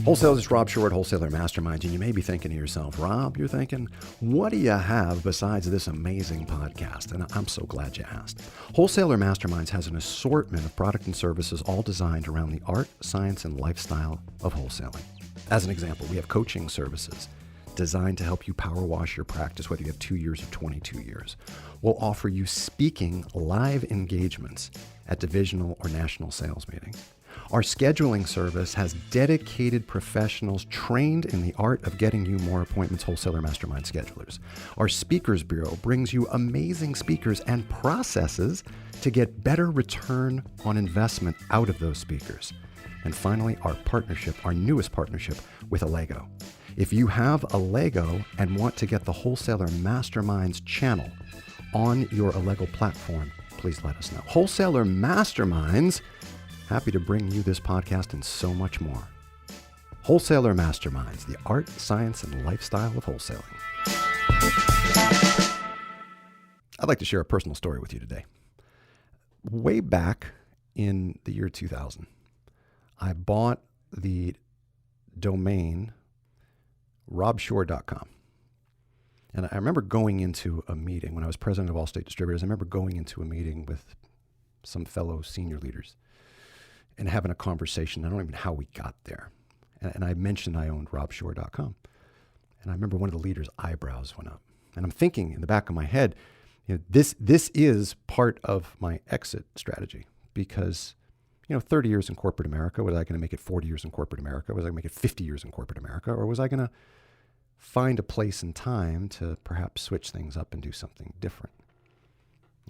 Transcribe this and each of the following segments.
Wholesalers, it's Rob Shore at Wholesaler Masterminds, and you may be thinking to yourself, Rob, you're thinking, what do you have besides this amazing podcast? And I'm so glad you asked. Wholesaler Masterminds has an assortment of product and services all designed around the art, science, and lifestyle of wholesaling. As an example, we have coaching services designed to help you power wash your practice, whether you have 2 years or 22 years. We'll offer you speaking live engagements at divisional or national sales meetings. Our scheduling service has dedicated professionals trained in the art of getting you more appointments, Wholesaler Mastermind schedulers. Our Speakers Bureau brings you amazing speakers and processes to get better return on investment out of those speakers. And finally, our newest partnership with Allego. If you have Allego and want to get the Wholesaler Masterminds channel on your Allego platform, please let us know. Wholesaler Masterminds, happy to bring you this podcast and so much more. Wholesaler Masterminds, the art, science, and lifestyle of wholesaling. I'd like to share a personal story with you today. Way back in the year 2000, I bought the domain robshore.com. And I remember going into a meeting when I was president of Allstate Distributors. I remember going into a meeting with some fellow senior leaders and having a conversation. I don't even know how we got there. And I mentioned I owned robshore.com. And I remember one of the leaders' eyebrows went up. And I'm thinking in the back of my head, this is part of my exit strategy because 30 years in corporate America, was I going to make it 40 years in corporate America? Was I going to make it 50 years in corporate America? Or was I going to find a place and time to perhaps switch things up and do something different?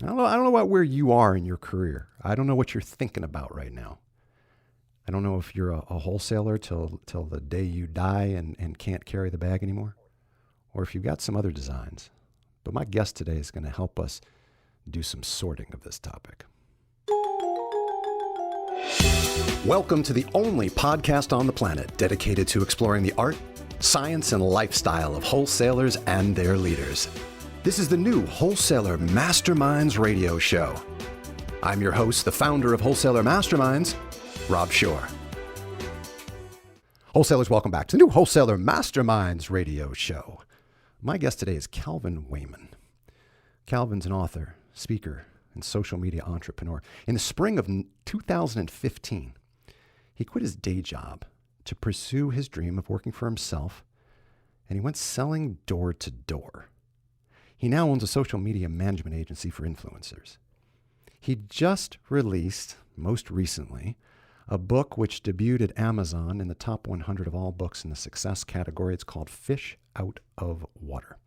I don't know about where you are in your career. I don't know what you're thinking about right now. I don't know if you're a wholesaler till the day you die and can't carry the bag anymore, or if you've got some other designs. But my guest today is going to help us do some sorting of this topic. Welcome to the only podcast on the planet dedicated to exploring the art, science, and lifestyle of wholesalers and their leaders. This is the new Wholesaler Masterminds radio show. I'm your host, the founder of Wholesaler Masterminds, Rob Shore. Wholesalers, welcome back to the new Wholesaler Masterminds radio show. My guest today is Calvin Wayman. Calvin's an author, speaker, and social media entrepreneur. In the spring of 2015, he quit his day job to pursue his dream of working for himself, and he went selling door to door. He now owns a social media management agency for influencers. He just released, most recently, a book which debuted at Amazon in the top 100 of all books in the success category. It's called Fish Out of Water.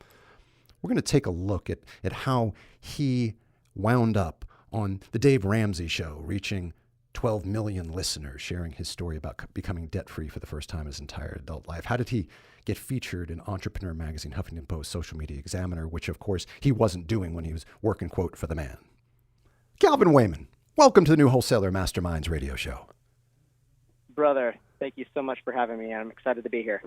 We're going to take a look at how he wound up on the Dave Ramsey Show, reaching 12 million listeners, sharing his story about becoming debt-free for the first time in his entire adult life. How did he get featured in Entrepreneur Magazine, Huffington Post, Social Media Examiner, which, of course, he wasn't doing when he was working, quote, for the man. Calvin Wayman, welcome to the new Wholesaler Masterminds radio show. Brother, thank you so much for having me. I'm excited to be here.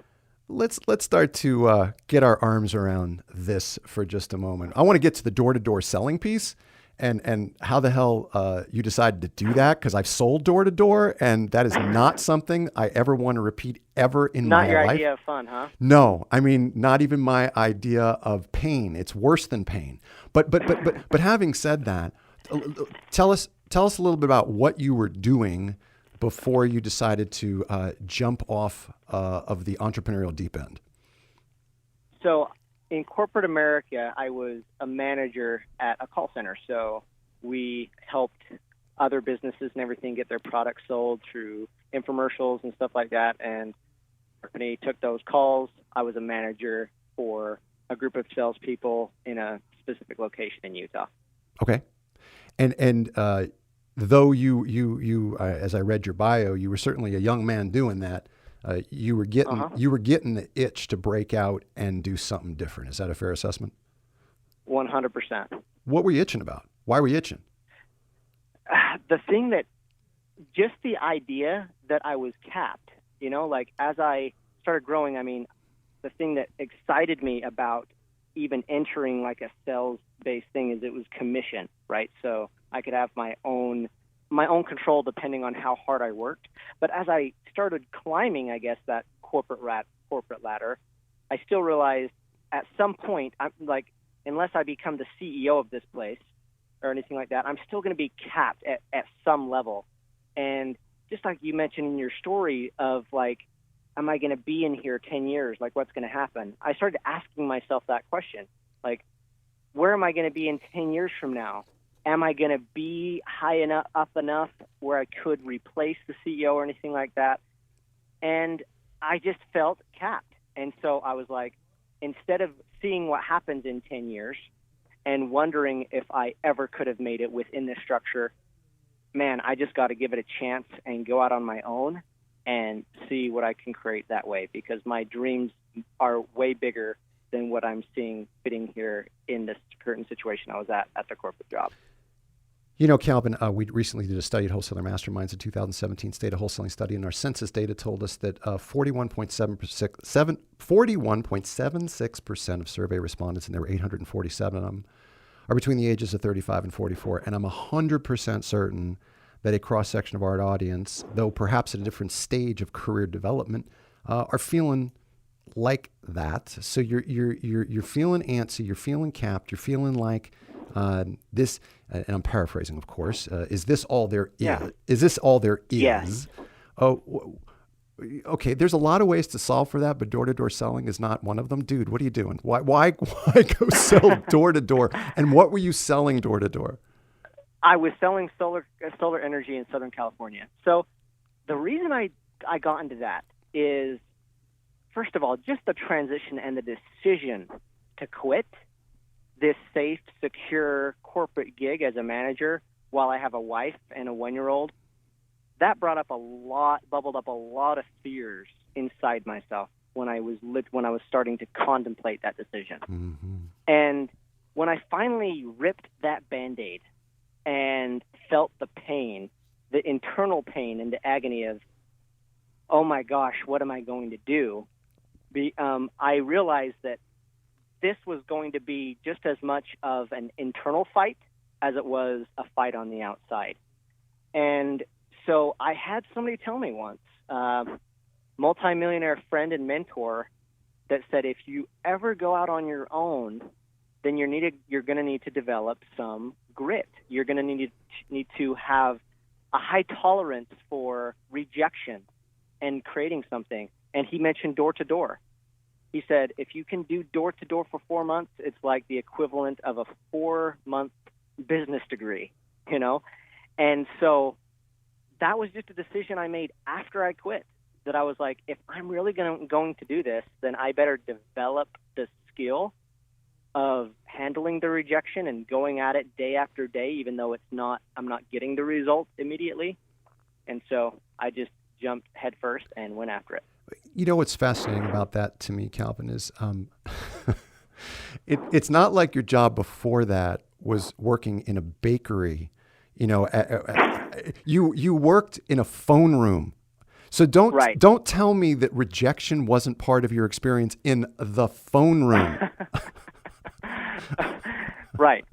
Let's start to get our arms around this for just a moment. I want to get to the door-to-door selling piece and how the hell you decided to do that, because I've sold door-to-door, and that is not something I ever want to repeat ever in my life. Not your idea of fun, huh? No, I mean, not even my idea of pain. It's worse than pain. But having said that, tell us a little bit about what you were doing before you decided to jump off of the entrepreneurial deep end. So in corporate America, I was a manager at a call center. So we helped other businesses and everything get their products sold through infomercials and stuff like that. And the company took those calls. I was a manager for a group of salespeople in a specific location in Utah. Okay. And though you as I read your bio, you were certainly a young man doing that. You were getting the itch to break out and do something different. Is that a fair assessment? 100%. What were you itching about? Why were you itching? The thing that, just the idea that I was capped, like as I started growing, the thing that excited me about even entering like a sales-based thing is it was commission, right? So I could have my own my own control depending on how hard I worked. But as I started climbing, I guess, that corporate ladder, I still realized at some point, I'm like, unless I become the CEO of this place or anything like that, I'm still going to be capped at some level. And just like you mentioned in your story of like, am I going to be in here 10 years? Like, what's going to happen? I started asking myself that question. Like, where am I going to be in 10 years from now? Am I going to be high enough, up enough where I could replace the CEO or anything like that? And I just felt capped. And so I was like, instead of seeing what happens in 10 years and wondering if I ever could have made it within this structure, man, I just got to give it a chance and go out on my own and see what I can create that way, because my dreams are way bigger than what I'm seeing fitting here in this current situation I was at the corporate job. You know, Calvin, we recently did a study at Wholesaler Masterminds, a 2017 state of wholesaling study, and our census data told us that 41.76% of survey respondents, and there were 847 of them, are between the ages of 35 and 44. And I'm 100% certain that a cross-section of our audience, though perhaps at a different stage of career development, are feeling like that. So you're feeling antsy, you're feeling capped, you're feeling like this, and I'm paraphrasing, of course. Is this all there is? Yeah. Is this all there is? Yes. Oh, okay. There's a lot of ways to solve for that, but door-to-door selling is not one of them. Dude, what are you doing? Why go sell door-to-door? And what were you selling door-to-door? I was selling solar energy in Southern California. So the reason I got into that is, first of all, just the transition and the decision to quit this safe, secure corporate gig as a manager while I have a wife and a 1-year-old. That bubbled up a lot of fears inside myself when I was starting to contemplate that decision. Mm-hmm. And when I finally ripped that Band-Aid and felt the pain, the internal pain and the agony of, oh my gosh, what am I going to do? I realized that this was going to be just as much of an internal fight as it was a fight on the outside. And so I had somebody tell me once, multimillionaire friend and mentor, that said, if you ever go out on your own, then you're going to need to develop some grit. You're going to need to have a high tolerance for rejection and creating something. And he mentioned door-to-door. He said, if you can do door-to-door for 4 months, it's like the equivalent of a 4-month business degree, you know? And so that was just a decision I made after I quit, that I was like, if I'm really going to do this, then I better develop the skill of handling the rejection and going at it day after day, even though I'm not getting the result immediately. And so I just jumped headfirst and went after it. You know what's fascinating about that to me, Calvin, is it's not like your job before that was working in a bakery. You know, you worked in a phone room. So don't tell me that rejection wasn't part of your experience in the phone room. Right.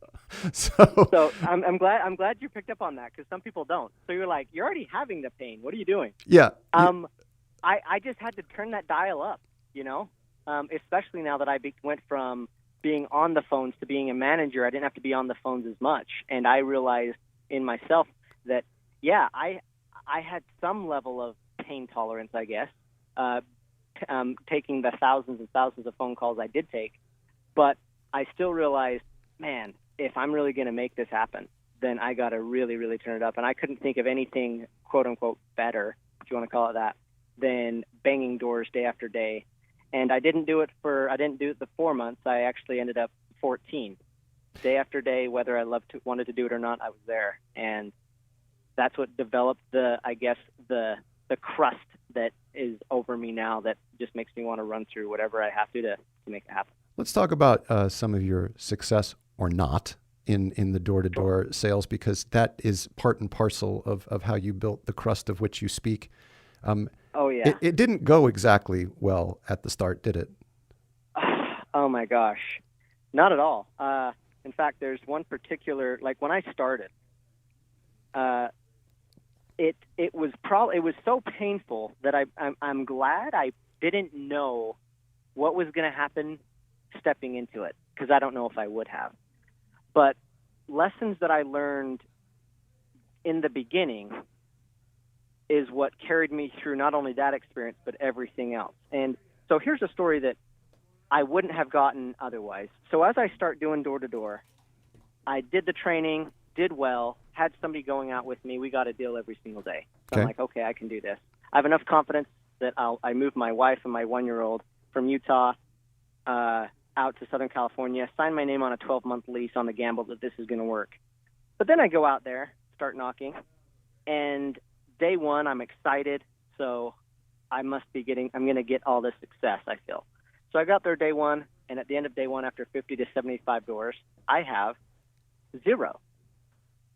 So I'm glad you picked up on that, because some people don't. So you're like, you're already having the pain. What are you doing? Yeah. I just had to turn that dial up, you know, especially now that I went from being on the phones to being a manager. I didn't have to be on the phones as much. And I realized in myself that, yeah, I had some level of pain tolerance, I guess, taking the thousands and thousands of phone calls I did take. But I still realized, man, if I'm really going to make this happen, then I got to really, really turn it up. And I couldn't think of anything, quote unquote, better, if you want to call it that, than banging doors day after day. And I didn't do it the 4 months. I actually ended up 14. Day after day, whether I wanted to do it or not, I was there. And that's what developed the crust that is over me now, that just makes me want to run through whatever I have to make it happen. Let's talk about some of your success or not in the door-to-door sales, because that is part and parcel of how you built the crust of which you speak. Oh, yeah. It didn't go exactly well at the start, did it? Oh, my gosh. Not at all. In fact, there's one particular, like when I started, it was so painful that I'm glad I didn't know what was going to happen stepping into it, because I don't know if I would have. But lessons that I learned in the beginning is what carried me through not only that experience, but everything else. And so here's a story that I wouldn't have gotten otherwise. So as I start doing door-to-door, I did the training, did well, had somebody going out with me. We got a deal every single day. So Okay. I'm like, okay, I can do this. I have enough confidence that I moved my wife and my 1-year-old from Utah out to Southern California, sign my name on a 12-month lease on the gamble that this is going to work. But then I go out there, start knocking, and day one, I'm excited, so I'm going to get all this success, I feel. So I got there day one, and at the end of day one, after 50 to 75 doors, I have 0.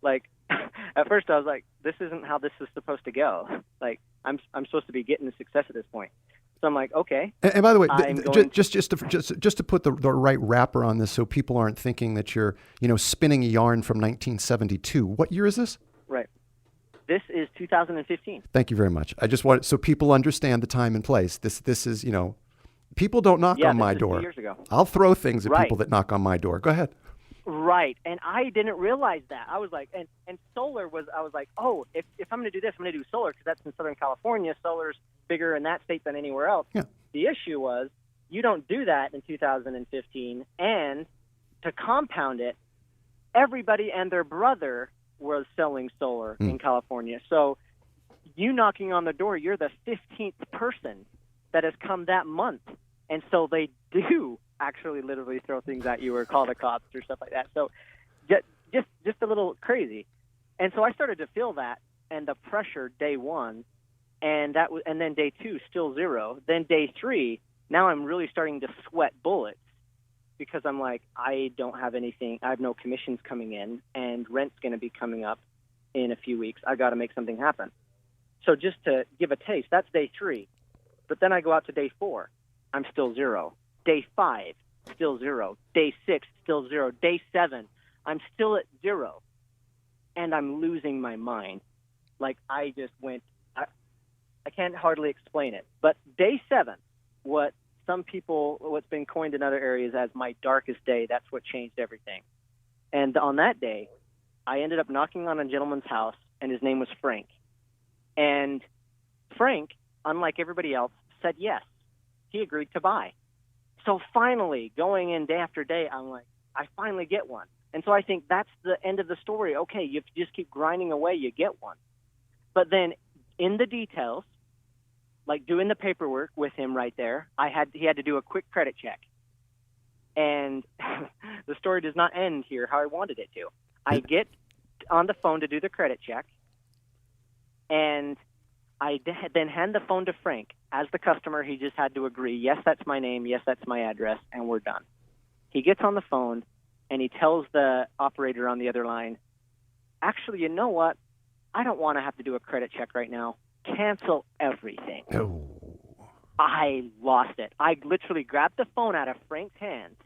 Like, at first I was like, this isn't how this is supposed to go. Like, I'm supposed to be getting the success at this point. So I'm like, okay. And by the way, I'm going just to put the right wrapper on this, so people aren't thinking that you're spinning a yarn from 1972. What year is this? Right. This is 2015. Thank you very much. I just want so people understand the time and place. This is people don't knock on my door. 2 years ago. I'll throw things at Right. people that knock on my door. Go ahead. Right. And I didn't realize that. I was like, and solar was, I was like, oh, if I'm going to do this, I'm going to do solar, because that's in Southern California. Solar's bigger in that state than anywhere else. Yeah. The issue was you don't do that in 2015. And to compound it, everybody and their brother was selling solar in California. So you knocking on the door, you're the 15th person that has come that month. And so they do actually literally throw things at you or call the cops or stuff like that. So just a little crazy. And so I started to feel that and the pressure day one, and then day 2 still 0. Then day 3, now I'm really starting to sweat bullets, because I'm like, I don't have anything. I have no commissions coming in, and rent's going to be coming up in a few weeks. I got to make something happen. So just to give a taste, that's day 3. But then I go out to day 4. I'm still 0. Day 5, still 0. Day 6, still 0. Day 7, I'm still at 0. And I'm losing my mind. Like, I just went, I can't hardly explain it. But day 7, what's been coined in other areas as my darkest day, that's what changed everything. And on that day, I ended up knocking on a gentleman's house, and his name was Frank. And Frank, unlike everybody else, said yes. He agreed to buy. So finally, going in day after day, I'm like, I finally get one. And so I think that's the end of the story. Okay, you just keep grinding away, you get one. But then in the details, like doing the paperwork with him right there, he had to do a quick credit check. And the story does not end here how I wanted it to. I get on the phone to do the credit check, and I then hand the phone to Frank. As the customer, he just had to agree, yes, that's my name, yes, that's my address, and we're done. He gets on the phone, and he tells the operator on the other line, actually, you know what? I don't want to have to do a credit check right now. Cancel everything. Oh. I lost it. I literally grabbed the phone out of Frank's hands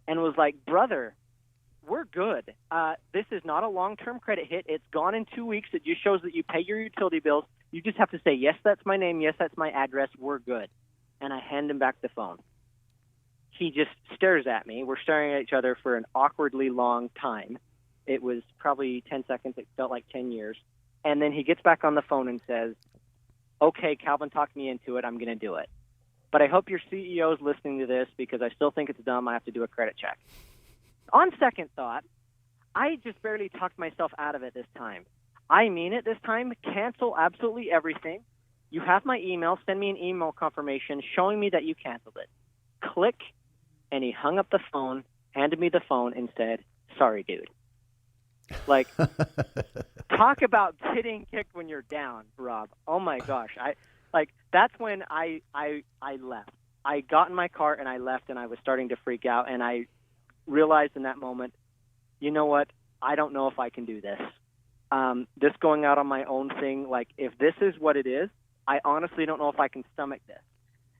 and was like, brother, we're good. This is not a long-term credit hit. It's gone in 2 weeks. It just shows that you pay your utility bills. You just have to say, yes, that's my name. Yes, that's my address. We're good. And I hand him back the phone. He just stares at me. We're staring at each other for an awkwardly long time. It was probably 10 seconds. It felt like 10 years. And then he gets back on the phone and says, okay, Calvin talked me into it. I'm going to do it. But I hope your CEO is listening to this, because I still think it's dumb. I have to do a credit check. On second thought, I just barely talked myself out of it this time. I mean it this time. Cancel absolutely everything. You have my email. Send me an email confirmation showing me that you canceled it. Click, and he hung up the phone, handed me the phone, and said, sorry, dude. Like, talk about getting kicked when you're down, Rob. Oh, my gosh. That's when I left. I got in my car, and I left, and I was starting to freak out, and I realized in that moment, you know what? I don't know if I can do this. This going out on my own thing, like, if this is what it is, I honestly don't know if I can stomach this.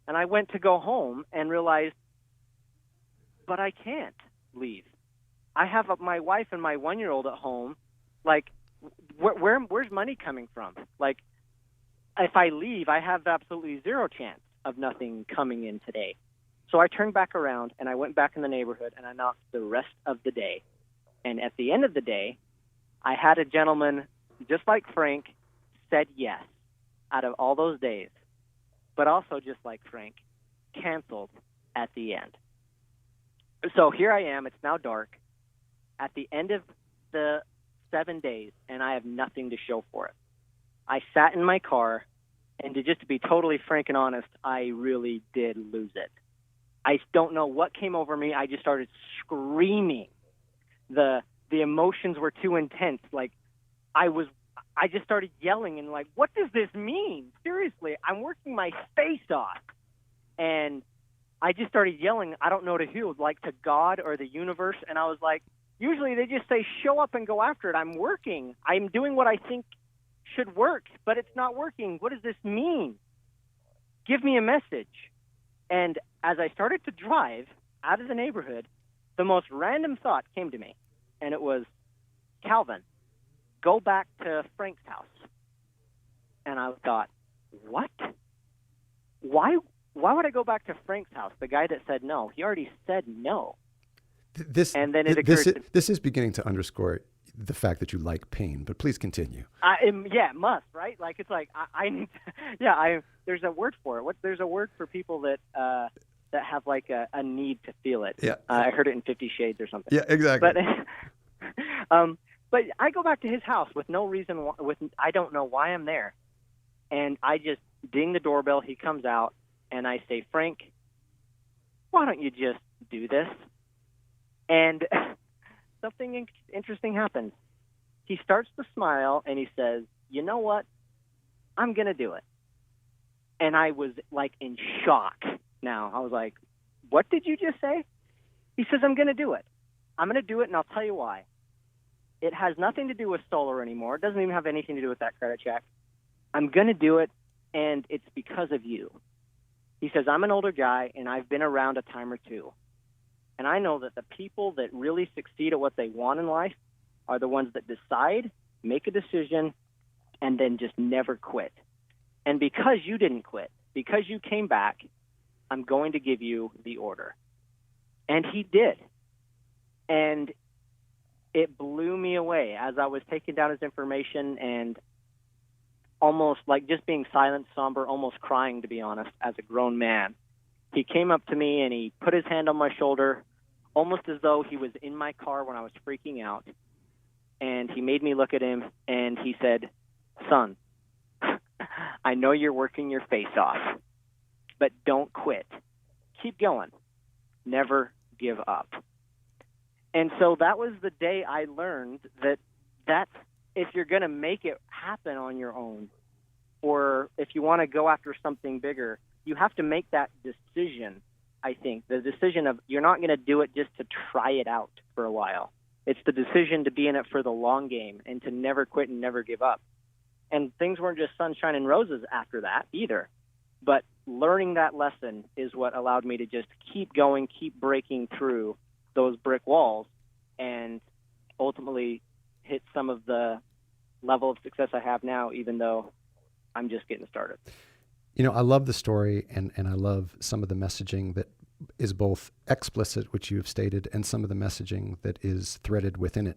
And I went to go home and realized, but I can't leave. I have my wife and my 1-year-old at home. Like, where's money coming from? Like, if I leave, I have absolutely zero chance of nothing coming in today. So I turned back around and I went back in the neighborhood and I knocked the rest of the day. And at the end of the day, I had a gentleman, just like Frank, said yes out of all those days, but also just like Frank, canceled at the end. So here I am. It's now dark at the end of the 7 days, and I have nothing to show for it. I sat in my car, and to be totally frank and honest, I really did lose it. I don't know what came over me. I just started screaming. The emotions were too intense. Like, I just started yelling and like, what does this mean? Seriously, I'm working my face off. And I just started yelling, I don't know to who, like to God or the universe. And I was like, usually they just say, show up and go after it. I'm working. I'm doing what I think should work, but it's not working. What does this mean? Give me a message. And as I started to drive out of the neighborhood, the most random thought came to me. And it was, Calvin, go back to Frank's house. And I thought, what? Why would I go back to Frank's house? The guy that said no. He already said no. This is beginning to underscore the fact that you like pain, but please continue. Yeah, it must, right? Like, it's like, I need to, there's a word for it. There's a word for people that have like a need to feel it. Yeah. I heard it in 50 Shades or something. Yeah, exactly. But I go back to his house with no reason, I don't know why I'm there. And I just ding the doorbell. He comes out, and I say, Frank, why don't you just do this? And something interesting happens. He starts to smile, and he says, you know what? I'm going to do it. And I was like in shock now. I was like, what did you just say? He says, I'm going to do it. I'm going to do it, and I'll tell you why. It has nothing to do with solar anymore. It doesn't even have anything to do with that credit check. I'm going to do it, and it's because of you. He says, I'm an older guy, and I've been around a time or two. And I know that the people that really succeed at what they want in life are the ones that decide, make a decision, and then just never quit. And because you didn't quit, because you came back, I'm going to give you the order. And he did. And it blew me away as I was taking down his information and almost like just being silent, somber, almost crying, to be honest, as a grown man. He came up to me and he put his hand on my shoulder, almost as though he was in my car when I was freaking out. And he made me look at him, and he said, son, I know you're working your face off, but don't quit. Keep going. Never give up. And so that was the day I learned that if you're going to make it happen on your own, or if you want to go after something bigger, you have to make that decision, I think. The decision of you're not going to do it just to try it out for a while. It's the decision to be in it for the long game and to never quit and never give up. And things weren't just sunshine and roses after that either. But learning that lesson is what allowed me to just keep going, keep breaking through those brick walls, and ultimately hit some of the level of success I have now, even though I'm just getting started. You know, I love the story, and I love some of the messaging that is both explicit, which you've stated, and some of the messaging that is threaded within it.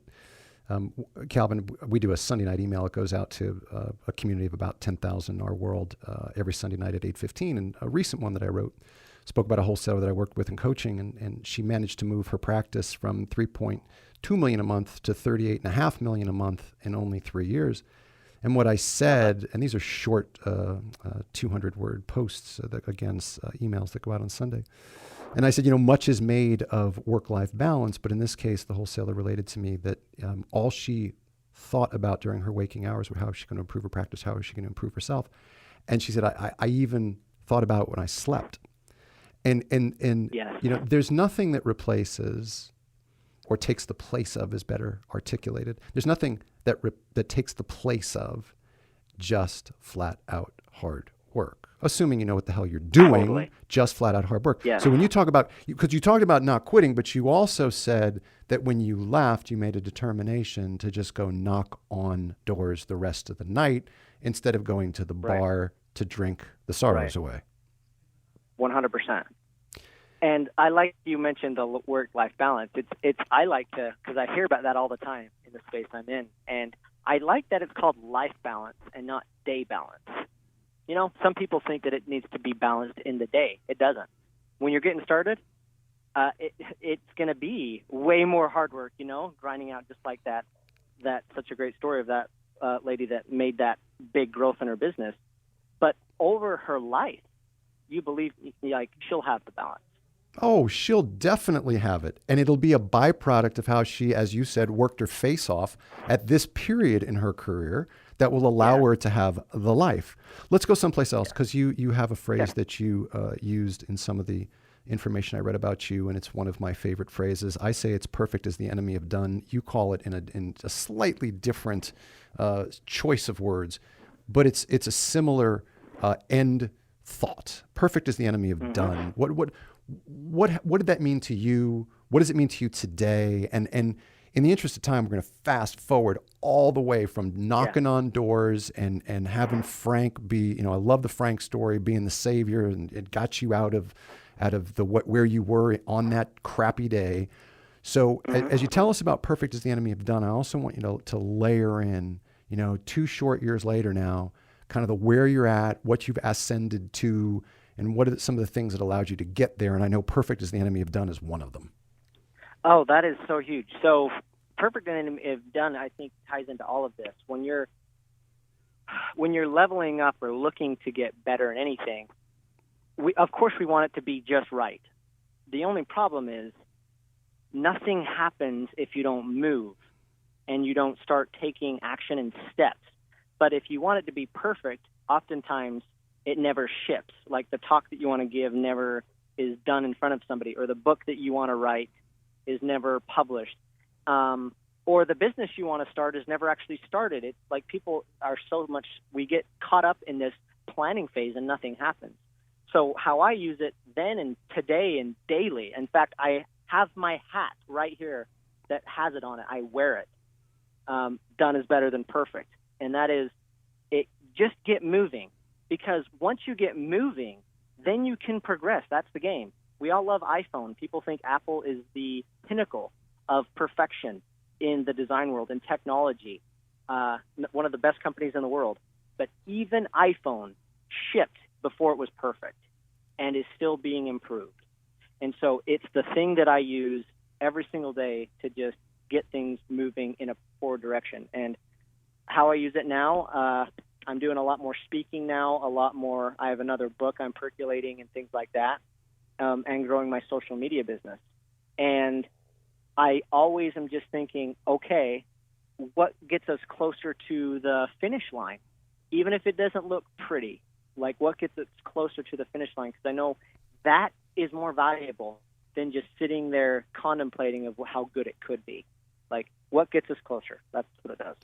Calvin, we do a Sunday night email. It goes out to a community of about 10,000 in our world every Sunday night at 8:15. And a recent one that I wrote spoke about a wholesaler that I worked with in coaching, and she managed to move her practice from $3.2 million a month to $38.5 million a month in only 3 years. And what I said, and these are short 200-word posts, emails that go out on Sunday. And I said, much is made of work-life balance, but in this case, the wholesaler related to me that all she thought about during her waking hours was how is she going to improve her practice, how is she going to improve herself. And she said, I even thought about it when I slept. And Yes. There's nothing that replaces or takes the place of is better articulated. There's nothing that takes the place of just flat out hard work. assuming you know what the hell you're doing, Totally. just flat out hard work. Yes. So when you talk about, because you talked about not quitting, but you also said that when you left, you made a determination to just go knock on doors the rest of the night instead of going to the Right. bar to drink the sorrows away. 100%. And I like you mentioned the work-life balance. I like to, because I hear about that all the time in the space I'm in, and I like that it's called life balance and not day balance. You know, some people think that it needs to be balanced in the day. It doesn't. When you're getting started, it's going to be way more hard work, you know, grinding out just like that. That's such a great story of that lady that made that big growth in her business. But over her life, you believe, like, she'll have the balance. Oh, she'll definitely have it. And it'll be a byproduct of how she, as you said, worked her face off at this period in her career that will allow her to have the life. Let's go someplace else, because you have a phrase that you used in some of the information I read about you, and it's one of my favorite phrases. I say it's perfect is the enemy of done. You call it in a slightly different choice of words, but it's a similar end thought. Perfect is the enemy of done. What did that mean to you? What does it mean to you today? And in the interest of time, we're going to fast forward all the way from knocking on doors and having Frank be, I love the Frank story, being the savior, and it got you out of where you were on that crappy day. So as you tell us about perfect is the enemy of done, I also want you to layer in, 2 short years later now, kind of the where you're at, what you've ascended to, and what are some of the things that allowed you to get there. And I know perfect is the enemy of done is one of them. Oh, that is so huge. So perfect and enemy of done, I think, ties into all of this. When you're leveling up or looking to get better in anything, of course we want it to be just right. The only problem is nothing happens if you don't move and you don't start taking action and steps. But if you want it to be perfect, oftentimes it never ships. Like the talk that you want to give never is done in front of somebody, or the book that you want to write is never published, or the business you want to start is never actually started. It's like people are we get caught up in this planning phase and nothing happens. So how I use it then and today and daily, in fact, I have my hat right here that has it on it. I wear it. Done is better than perfect. And that is, just get moving, because once you get moving, then you can progress. That's the game. We all love iPhone. People think Apple is the pinnacle of perfection in the design world, in technology, one of the best companies in the world. But even iPhone shipped before it was perfect and is still being improved. And so it's the thing that I use every single day to just get things moving in a forward direction. And how I use it now, I'm doing a lot more speaking now, a lot more. I have another book I'm percolating and things like that, and growing my social media business. And I always am just thinking, okay, what gets us closer to the finish line? Even if it doesn't look pretty, like what gets us closer to the finish line? Because I know that is more valuable than just sitting there contemplating of how good it could be. Like, what gets us closer? That's what it does.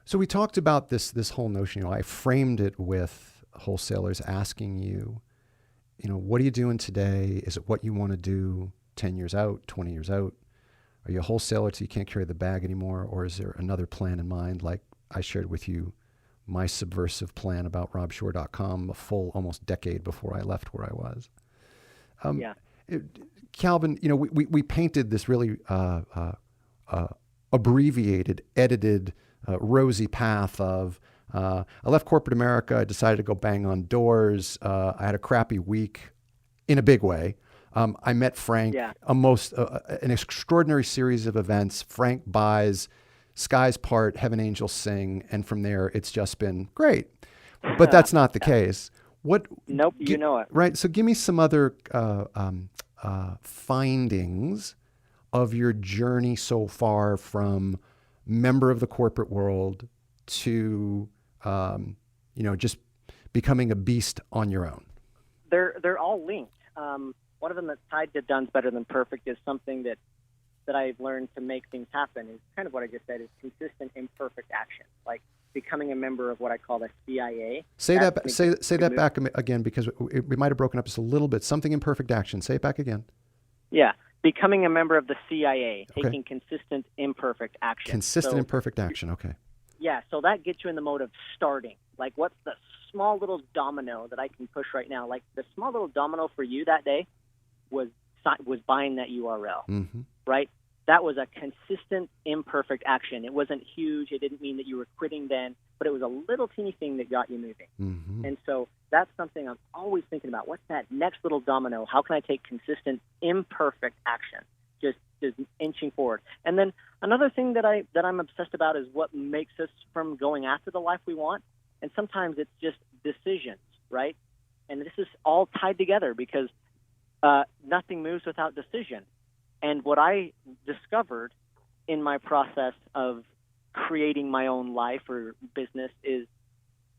So we talked about this whole notion. I framed it with wholesalers asking you, what are you doing today? Is it what you want to do 10 years out, 20 years out? Are you a wholesaler so you can't carry the bag anymore? Or is there another plan in mind? Like I shared with you my subversive plan about robshore.com a full almost decade before I left where I was. Calvin, we painted this really abbreviated, edited, rosy path of I left corporate America. I decided to go bang on doors. I had a crappy week in a big way. I met Frank, an extraordinary series of events. Frank buys, skies part, heaven angels sing, and from there it's just been great. But that's not the case. Nope, you know it. Right, so give me some other findings of your journey so far from member of the corporate world to, just becoming a beast on your own. They're all linked. One of them that's tied to done's better than perfect is something that I've learned to make things happen is kind of what I just said, is consistent imperfect action. Like becoming a member of what I call the CIA. Say that back again, because we might have broken up just a little bit. Something imperfect action. Say it back again. Yeah. Becoming a member of the CIA, taking consistent imperfect action. Consistent imperfect action, okay. Yeah, so that gets you in the mode of starting. Like, what's the small little domino that I can push right now? Like, the small little domino for you that day was buying that URL, right? That was a consistent imperfect action. It wasn't huge. It didn't mean that you were quitting then, but it was a little teeny thing that got you moving. And so that's something I'm always thinking about. What's that next little domino? How can I take consistent imperfect action? Just inching forward. And then another thing that I'm obsessed about is what makes us from going after the life we want. And sometimes it's just decisions, right? And this is all tied together because nothing moves without decision. And what I discovered in my process of creating my own life or business is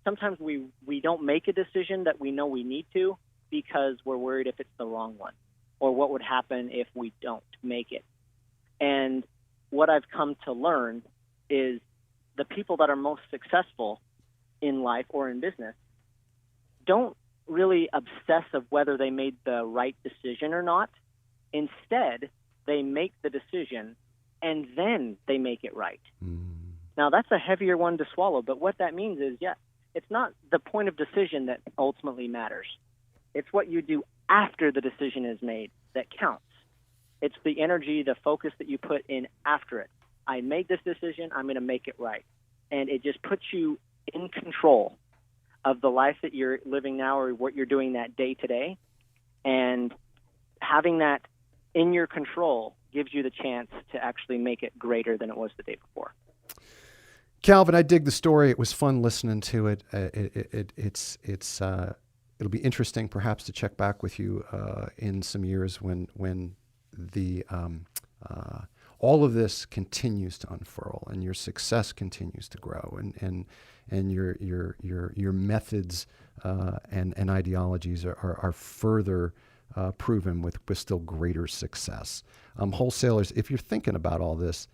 sometimes we don't make a decision that we know we need to because we're worried if it's the wrong one or what would happen if we don't make it. And what I've come to learn is the people that are most successful in life or in business don't really obsess of whether they made the right decision or not. Instead, they make the decision and then they make it right. Now, that's a heavier one to swallow, but what that means is, it's not the point of decision that ultimately matters. It's what you do after the decision is made that counts. It's the energy, the focus that you put in after it. I made this decision, I'm going to make it right. And it just puts you in control of the life that you're living now or what you're doing that day to day. And having that in your control gives you the chance to actually make it greater than it was the day before. Calvin, I dig the story. It was fun listening to it. It'll be interesting perhaps to check back with you in some years when the all of this continues to unfurl and your success continues to grow and your methods and ideologies are further proven with still greater success. Wholesalers, if you're thinking about all this,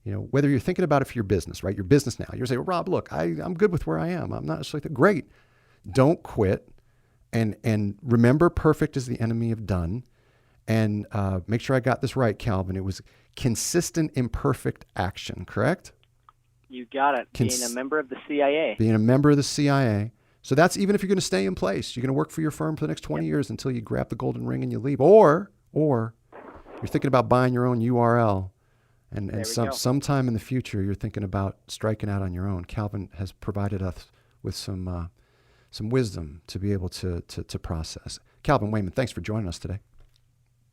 whether you're thinking about it for your business, right? Your business now, you're saying, well, Rob, look, I'm good with where I am. I'm not necessarily great. Don't quit. And remember, perfect is the enemy of done. And make sure I got this right, Calvin. It was consistent, imperfect action, correct? You got it. Being a member of the CIA. Being a member of the CIA. So that's even if you're going to stay in place. You're going to work for your firm for the next 20 years until you grab the golden ring and you leave. Or you're thinking about buying your own URL. And sometime in the future, you're thinking about striking out on your own. Calvin has provided us with some wisdom to be able to process. Calvin Wayman, thanks for joining us today.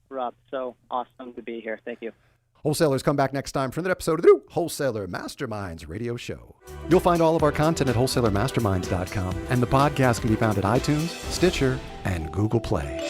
Rob, so awesome to be here. Thank you. Wholesalers, come back next time for another episode of the Wholesaler Masterminds radio show. You'll find all of our content at wholesalermasterminds.com, and the podcast can be found at iTunes, Stitcher, and Google Play.